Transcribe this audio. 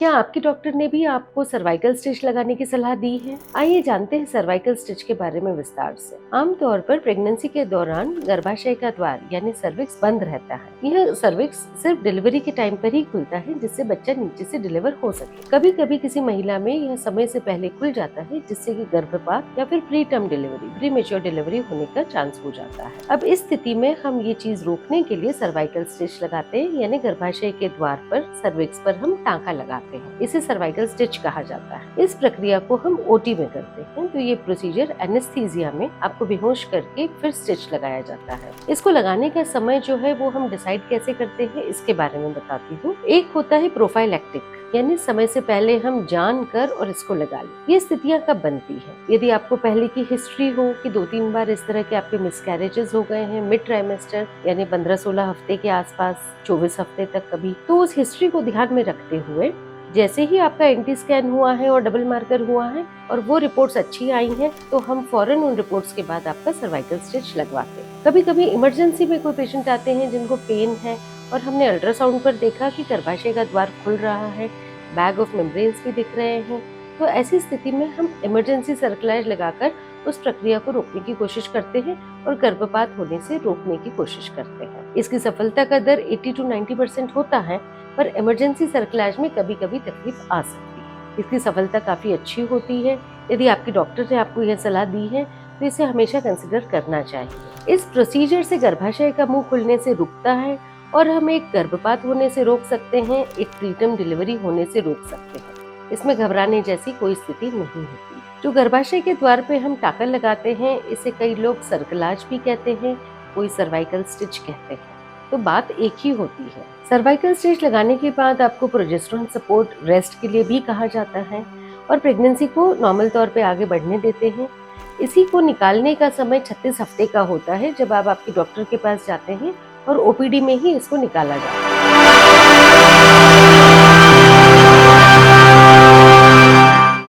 क्या आपके डॉक्टर ने भी आपको सर्वाइकल स्टिच लगाने की सलाह दी है? आइए जानते हैं सर्वाइकल स्टिच के बारे में विस्तार से। आमतौर पर प्रेगनेंसी के दौरान गर्भाशय का द्वार यानी सर्विक्स बंद रहता है। यह सर्विक्स सिर्फ डिलीवरी के टाइम पर ही खुलता है, जिससे बच्चा नीचे से डिलीवर हो सके। कभी कभी किसी महिला में यह समय से पहले खुल जाता है, जिससे कि गर्भपात या फिर pre term delivery, pre mature delivery होने का चांस हो जाता है। अब इस स्थिति में हम ये चीज रोकने के लिए सर्वाइकल स्टिच लगाते हैं, यानी गर्भाशय के द्वार पर सर्विक्स पर हम टाँका लगाते हैं। इसे सर्वाइकल स्टिच कहा जाता है। इस प्रक्रिया को हम ओटी में करते हैं। तो ये प्रोसीजर एनेस्थीसिया में आपको बेहोश करके फिर स्टिच लगाया जाता है। इसको लगाने का समय जो है वो हम डिसाइड कैसे करते हैं, इसके बारे में बताती हूँ। एक होता है प्रोफाइलैक्टिक, यानी समय से पहले हम जान कर और इसको लगा लें। ये स्थितियां कब बनती है? यदि आपको पहले की हिस्ट्री हो कि 2-3 बार इस तरह के आपके मिसकैरेजेस हो गए हैं मिड ट्राइमेस्टर, यानी 15-16 हफ्ते के आसपास, 24 हफ्ते तक कभी, तो उस हिस्ट्री को ध्यान में रखते हुए जैसे ही आपका एंटी स्कैन हुआ है और डबल मार्कर हुआ है और वो रिपोर्ट्स अच्छी आई हैं, तो हम फौरन उन रिपोर्ट्स के बाद आपका सर्वाइकल स्टिच लगवाते हैं। कभी कभी इमरजेंसी में कोई पेशेंट आते हैं जिनको पेन है और हमने अल्ट्रासाउंड पर देखा कि गर्भाशय का द्वार खुल रहा है, बैग ऑफ मेम्ब्रेन्स भी दिख रहे हैं, तो ऐसी स्थिति में हम इमरजेंसी सर्कुलाइज लगाकर उस प्रक्रिया को रोकने की कोशिश करते हैं और गर्भपात होने से रोकने की कोशिश करते हैं। इसकी सफलता का दर 80-90% होता है, पर इमरजेंसी सर्कुलाइज में कभी कभी तकलीफ आ सकती है। इसकी सफलता काफी अच्छी होती है। यदि आपके डॉक्टर ने आपको यह सलाह दी है तो इसे हमेशा कंसिडर करना चाहिए। इस प्रोसीजर से गर्भाशय का मुंह खुलने से रुकता है और हम एक गर्भपात होने से रोक सकते हैं, एक प्रीटर्म डिलीवरी होने से रोक सकते हैं। इसमें घबराने जैसी कोई स्थिति नहीं होती। जो गर्भाशय के द्वार पे हम टाँका लगाते हैं, इसे कई लोग सर्कलाज भी कहते हैं, कोई सर्वाइकल स्टिच कहते हैं, तो बात एक ही होती है। सर्वाइकल स्टिच लगाने के बाद आपको प्रोजेस्टेरोन सपोर्ट रेस्ट के लिए भी कहा जाता है और प्रेगनेंसी को नॉर्मल तौर पे आगे बढ़ने देते हैं। इसी को निकालने का समय 36 हफ्ते का होता है, जब आप आपके डॉक्टर के पास जाते हैं और ओपीडी में ही इसको निकाला जाता है।